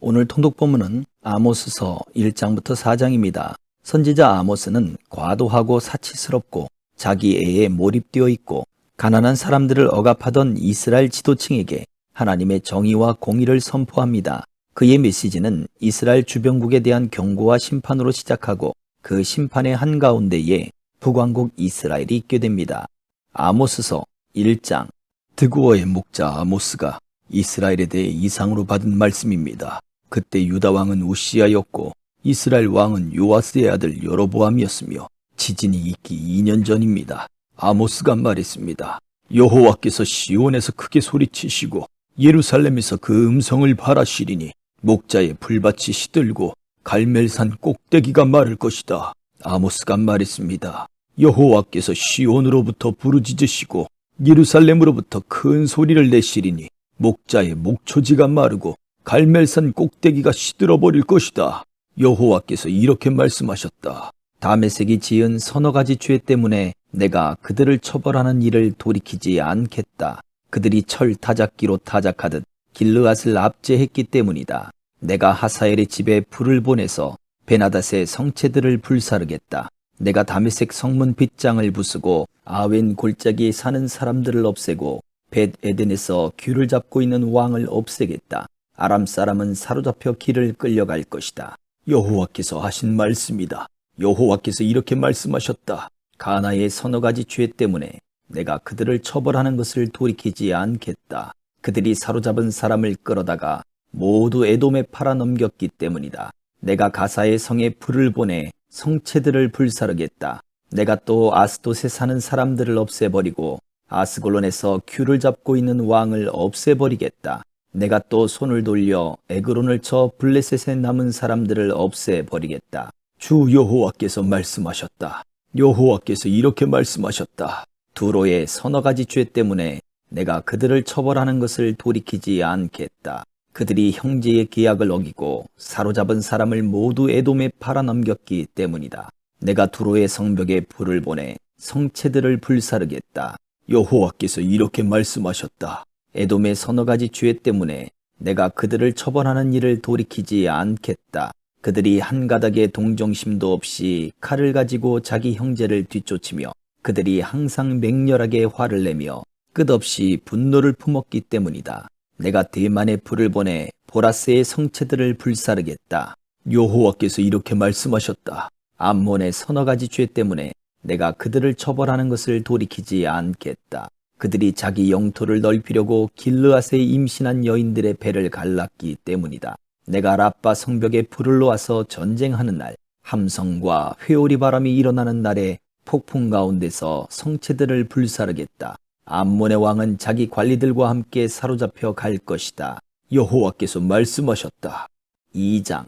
오늘 통독본문은 아모스서 1장부터 4장입니다. 선지자 아모스는 과도하고 사치스럽고 자기 애에 몰입되어 있고 가난한 사람들을 억압하던 이스라엘 지도층에게 하나님의 정의와 공의를 선포합니다. 그의 메시지는 이스라엘 주변국에 대한 경고와 심판으로 시작하고 그 심판의 한가운데에 북왕국 이스라엘이 있게 됩니다. 아모스서 1장. 드구어의 목자 아모스가 이스라엘에 대해 이상으로 받은 말씀입니다. 그때 유다 왕은 우시야였고 이스라엘 왕은 요아스의 아들 여로보암이었으며 지진이 있기 2년 전입니다. 아모스가 말했습니다. 여호와께서 시온에서 크게 소리치시고 예루살렘에서 그 음성을 바라시리니 목자의 불밭이 시들고 갈멜산 꼭대기가 마를 것이다. 아모스가 말했습니다. 여호와께서 시온으로부터 부르짖으시고 예루살렘으로부터 큰 소리를 내시리니 목자의 목초지가 마르고 갈멜산 꼭대기가 시들어버릴 것이다. 여호와께서 이렇게 말씀하셨다. 다메섹이 지은 서너 가지 죄 때문에 내가 그들을 처벌하는 일을 돌이키지 않겠다. 그들이 철 타작기로 타작하듯 길르앗을 압제했기 때문이다. 내가 하사엘의 집에 불을 보내서 베나닷의 성체들을 불사르겠다. 내가 다메섹 성문 빗장을 부수고 아웬 골짜기에 사는 사람들을 없애고 벳 에덴에서 귤을 잡고 있는 왕을 없애겠다. 아람 사람은 사로잡혀 길을 끌려갈 것이다. 여호와께서 하신 말씀이다. 여호와께서 이렇게 말씀하셨다. 가나의 서너 가지 죄 때문에 내가 그들을 처벌하는 것을 돌이키지 않겠다. 그들이 사로잡은 사람을 끌어다가 모두 에돔에 팔아넘겼기 때문이다. 내가 가사의 성에 불을 보내 성체들을 불사르겠다. 내가 또 아스돗에 사는 사람들을 없애버리고 아스골론에서 큐를 잡고 있는 왕을 없애버리겠다. 내가 또 손을 돌려 에그론을 쳐 블레셋에 남은 사람들을 없애버리겠다. 주 여호와께서 말씀하셨다. 여호와께서 이렇게 말씀하셨다. 두로의 서너 가지 죄 때문에 내가 그들을 처벌하는 것을 돌이키지 않겠다. 그들이 형제의 계약을 어기고 사로잡은 사람을 모두 에돔에 팔아넘겼기 때문이다. 내가 두로의 성벽에 불을 보내 성체들을 불사르겠다. 여호와께서 이렇게 말씀하셨다. 에돔의 서너 가지 죄 때문에 내가 그들을 처벌하는 일을 돌이키지 않겠다. 그들이 한 가닥의 동정심도 없이 칼을 가지고 자기 형제를 뒤쫓으며 그들이 항상 맹렬하게 화를 내며 끝없이 분노를 품었기 때문이다. 내가 대만에 불을 보내 보라스의 성체들을 불사르겠다. 여호와께서 이렇게 말씀하셨다. 암몬의 서너 가지 죄 때문에 내가 그들을 처벌하는 것을 돌이키지 않겠다. 그들이 자기 영토를 넓히려고 길르앗에 임신한 여인들의 배를 갈랐기 때문이다. 내가 라빠 성벽에 불을 놓아서 전쟁하는 날, 함성과 회오리 바람이 일어나는 날에 폭풍 가운데서 성체들을 불사르겠다. 암몬의 왕은 자기 관리들과 함께 사로잡혀 갈 것이다. 여호와께서 말씀하셨다. 2장.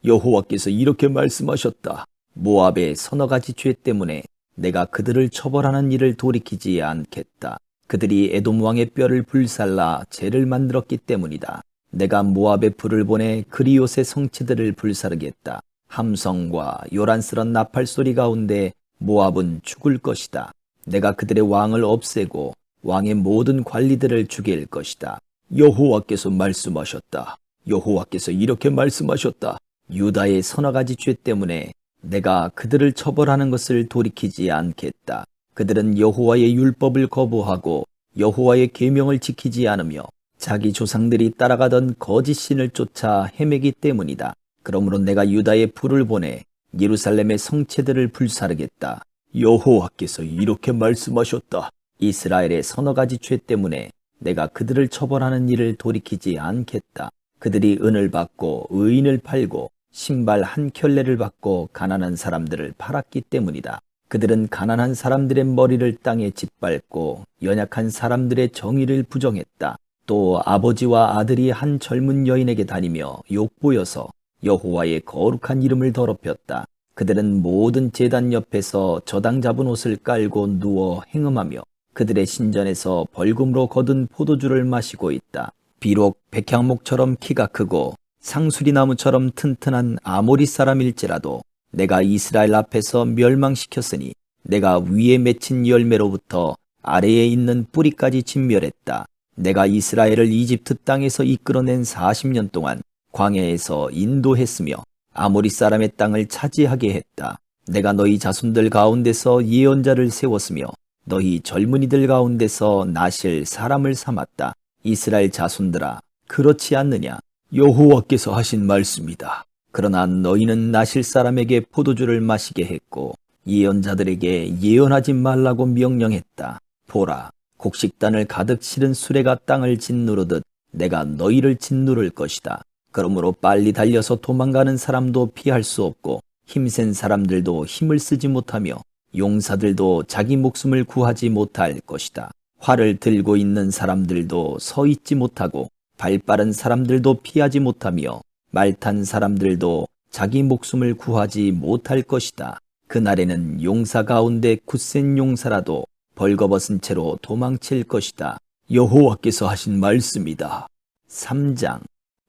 여호와께서 이렇게 말씀하셨다. 모압의 서너 가지 죄 때문에 내가 그들을 처벌하는 일을 돌이키지 않겠다. 그들이 에돔 왕의 뼈를 불살라 재를 만들었기 때문이다. 내가 모압에 불을 보내 그리옷의 성체들을 불사르겠다. 함성과 요란스런 나팔 소리 가운데 모압은 죽을 것이다. 내가 그들의 왕을 없애고 왕의 모든 관리들을 죽일 것이다. 여호와께서 말씀하셨다. 여호와께서 이렇게 말씀하셨다. 유다의 서너 가지 죄 때문에 내가 그들을 처벌하는 것을 돌이키지 않겠다. 그들은 여호와의 율법을 거부하고 여호와의 계명을 지키지 않으며 자기 조상들이 따라가던 거짓 신을 쫓아 헤매기 때문이다. 그러므로 내가 유다에 불을 보내 예루살렘의 성체들을 불사르겠다. 여호와께서 이렇게 말씀하셨다. 이스라엘의 서너 가지 죄 때문에 내가 그들을 처벌하는 일을 돌이키지 않겠다. 그들이 은을 받고 의인을 팔고 신발 한 켤레를 받고 가난한 사람들을 팔았기 때문이다. 그들은 가난한 사람들의 머리를 땅에 짓밟고 연약한 사람들의 정의를 부정했다. 또 아버지와 아들이 한 젊은 여인에게 다니며 욕보여서 여호와의 거룩한 이름을 더럽혔다. 그들은 모든 제단 옆에서 저당 잡은 옷을 깔고 누워 행음하며 그들의 신전에서 벌금으로 거둔 포도주를 마시고 있다. 비록 백향목처럼 키가 크고 상수리나무처럼 튼튼한 아모리 사람일지라도 내가 이스라엘 앞에서 멸망시켰으니 내가 위에 맺힌 열매로부터 아래에 있는 뿌리까지 진멸했다. 내가 이스라엘을 이집트 땅에서 이끌어낸 40년 동안 광야에서 인도했으며 아모리 사람의 땅을 차지하게 했다. 내가 너희 자손들 가운데서 예언자를 세웠으며 너희 젊은이들 가운데서 나실 사람을 삼았다. 이스라엘 자손들아, 그렇지 않느냐? 여호와께서 하신 말씀이다. 그러나 너희는 나실 사람에게 포도주를 마시게 했고 예언자들에게 예언하지 말라고 명령했다. 보라, 곡식단을 가득 실은 수레가 땅을 짓누르듯 내가 너희를 짓누를 것이다. 그러므로 빨리 달려서 도망가는 사람도 피할 수 없고 힘센 사람들도 힘을 쓰지 못하며 용사들도 자기 목숨을 구하지 못할 것이다. 활을 들고 있는 사람들도 서 있지 못하고 발 빠른 사람들도 피하지 못하며 말 탄 사람들도 자기 목숨을 구하지 못할 것이다. 그날에는 용사 가운데 굳센 용사라도 벌거벗은 채로 도망칠 것이다. 여호와께서 하신 말씀이다. 3장.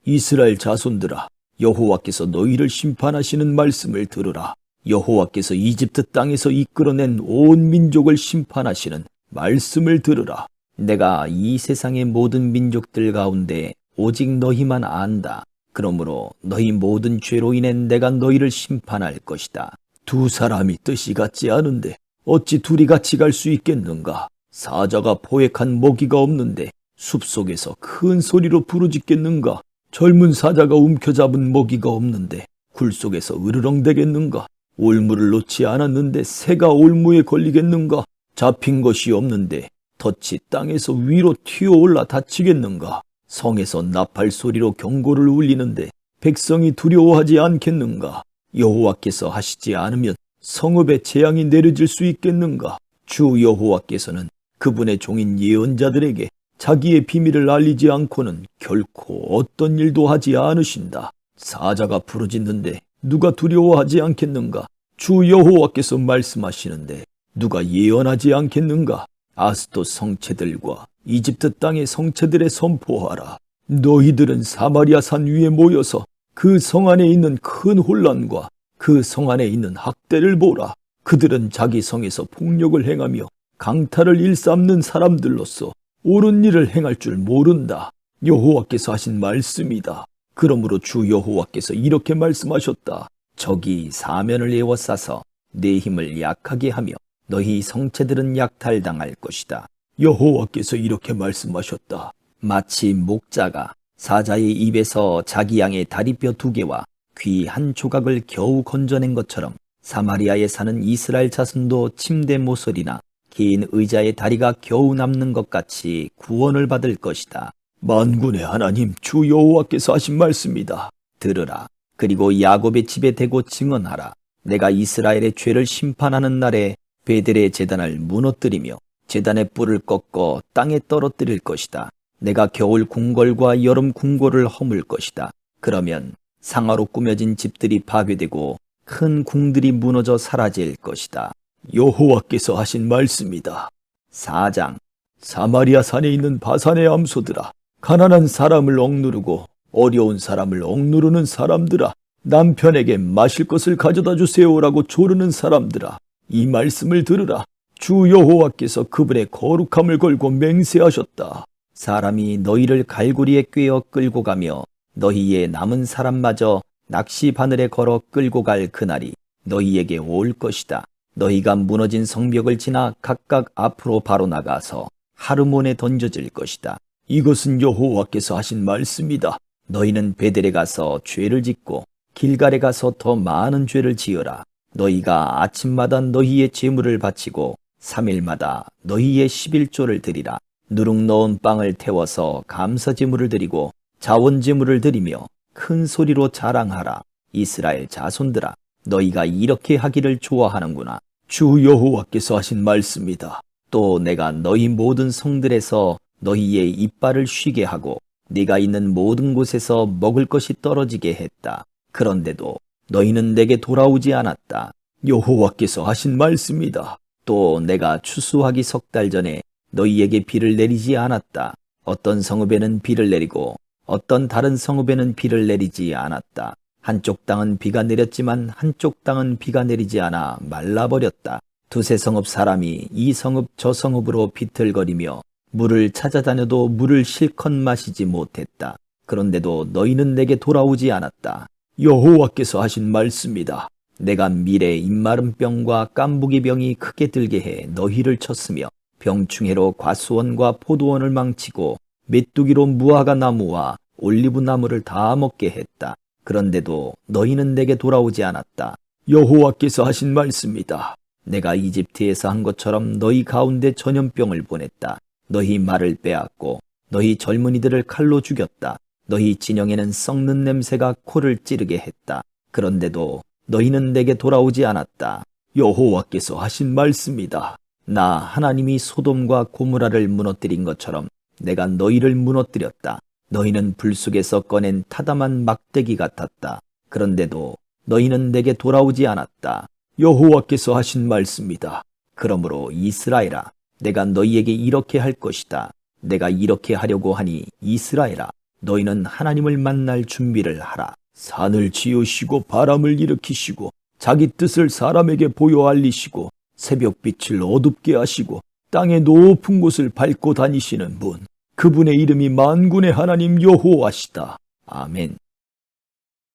이스라엘 자손들아, 여호와께서 너희를 심판하시는 말씀을 들으라. 여호와께서 이집트 땅에서 이끌어낸 온 민족을 심판하시는 말씀을 들으라. 내가 이 세상의 모든 민족들 가운데 오직 너희만 안다. 그러므로 너희 모든 죄로 인해 내가 너희를 심판할 것이다. 두 사람이 뜻이 같지 않은데 어찌 둘이 같이 갈 수 있겠는가? 사자가 포획한 먹이가 없는데 숲속에서 큰 소리로 부르짖겠는가? 젊은 사자가 움켜잡은 먹이가 없는데 굴 속에서 으르렁대겠는가? 올무를 놓지 않았는데 새가 올무에 걸리겠는가? 잡힌 것이 없는데 덫이 땅에서 위로 튀어올라 다치겠는가? 성에서 나팔 소리로 경고를 울리는데 백성이 두려워하지 않겠는가? 여호와께서 하시지 않으면 성읍에 재앙이 내려질 수 있겠는가? 주 여호와께서는 그분의 종인 예언자들에게 자기의 비밀을 알리지 않고는 결코 어떤 일도 하지 않으신다. 사자가 부르짖는데 누가 두려워하지 않겠는가? 주 여호와께서 말씀하시는데 누가 예언하지 않겠는가? 아스돗 성체들과 이집트 땅의 성체들에 선포하라. 너희들은 사마리아 산 위에 모여서 그 성 안에 있는 큰 혼란과 그 성 안에 있는 학대를 보라. 그들은 자기 성에서 폭력을 행하며 강탈을 일삼는 사람들로서 옳은 일을 행할 줄 모른다. 여호와께서 하신 말씀이다. 그러므로 주 여호와께서 이렇게 말씀하셨다. 적이 사면을 에워싸서 내 힘을 약하게 하며 너희 성체들은 약탈당할 것이다. 여호와께서 이렇게 말씀하셨다. 마치 목자가 사자의 입에서 자기 양의 다리뼈 2개와 귀 한 조각을 겨우 건져낸 것처럼 사마리아에 사는 이스라엘 자손도 침대 모서리나 긴 의자의 다리가 겨우 남는 것 같이 구원을 받을 것이다. 만군의 하나님 주 여호와께서 하신 말씀이다. 들으라. 그리고 야곱의 집에 대고 증언하라. 내가 이스라엘의 죄를 심판하는 날에 베델의 제단을 무너뜨리며 제단의 뿔을 꺾어 땅에 떨어뜨릴 것이다. 내가 겨울 궁궐과 여름 궁궐을 허물 것이다. 그러면 상아로 꾸며진 집들이 파괴되고 큰 궁들이 무너져 사라질 것이다. 여호와께서 하신 말씀이다. 4장. 사마리아 산에 있는 바산의 암소들아, 가난한 사람을 억누르고 어려운 사람을 억누르는 사람들아, 남편에게 마실 것을 가져다 주세요라고 조르는 사람들아, 이 말씀을 들으라. 주 여호와께서 그분의 거룩함을 걸고 맹세하셨다. 사람이 너희를 갈고리에 꿰어 끌고 가며 너희의 남은 사람마저 낚시 바늘에 걸어 끌고 갈 그날이 너희에게 올 것이다. 너희가 무너진 성벽을 지나 각각 앞으로 바로 나가서 하르몬에 던져질 것이다. 이것은 여호와께서 하신 말씀이다. 너희는 베델에 가서 죄를 짓고 길갈에 가서 더 많은 죄를 지으라. 너희가 아침마다 너희의 제물을 바치고 3일마다 너희의 11조를 드리라. 누룩 넣은 빵을 태워서 감사 제물을 드리고 자원 제물을 드리며 큰 소리로 자랑하라. 이스라엘 자손들아, 너희가 이렇게 하기를 좋아하는구나. 주 여호와께서 하신 말씀이다. 또 내가 너희 모든 성들에서 너희의 이빨을 쉬게 하고 네가 있는 모든 곳에서 먹을 것이 떨어지게 했다. 그런데도 너희는 내게 돌아오지 않았다. 여호와께서 하신 말씀이다. 또 내가 추수하기 3달 전에 너희에게 비를 내리지 않았다. 어떤 성읍에는 비를 내리고 어떤 다른 성읍에는 비를 내리지 않았다. 한쪽 땅은 비가 내렸지만 한쪽 땅은 비가 내리지 않아 말라버렸다. 두세 성읍 사람이 이 성읍 저 성읍으로 비틀거리며 물을 찾아다녀도 물을 실컷 마시지 못했다. 그런데도 너희는 내게 돌아오지 않았다. 여호와께서 하신 말씀이다. 내가 미래 입마른 병과 깐부기 병이 크게 들게 해 너희를 쳤으며 병충해로 과수원과 포도원을 망치고 메뚜기로 무화과 나무와 올리브 나무를 다 먹게 했다. 그런데도 너희는 내게 돌아오지 않았다. 여호와께서 하신 말씀이다. 내가 이집트에서 한 것처럼 너희 가운데 전염병을 보냈다. 너희 말을 빼앗고 너희 젊은이들을 칼로 죽였다. 너희 진영에는 썩는 냄새가 코를 찌르게 했다. 그런데도 너희는 내게 돌아오지 않았다. 여호와께서 하신 말씀이다. 나 하나님이 소돔과 고모라를 무너뜨린 것처럼 내가 너희를 무너뜨렸다. 너희는 불 속에서 꺼낸 타담한 막대기 같았다. 그런데도 너희는 내게 돌아오지 않았다. 여호와께서 하신 말씀이다. 그러므로 이스라엘아, 내가 너희에게 이렇게 할 것이다. 내가 이렇게 하려고 하니 이스라엘아, 너희는 하나님을 만날 준비를 하라. 산을 지으시고 바람을 일으키시고 자기 뜻을 사람에게 보여 알리시고 새벽빛을 어둡게 하시고 땅의 높은 곳을 밟고 다니시는 분, 그분의 이름이 만군의 하나님 여호와시다. 아멘.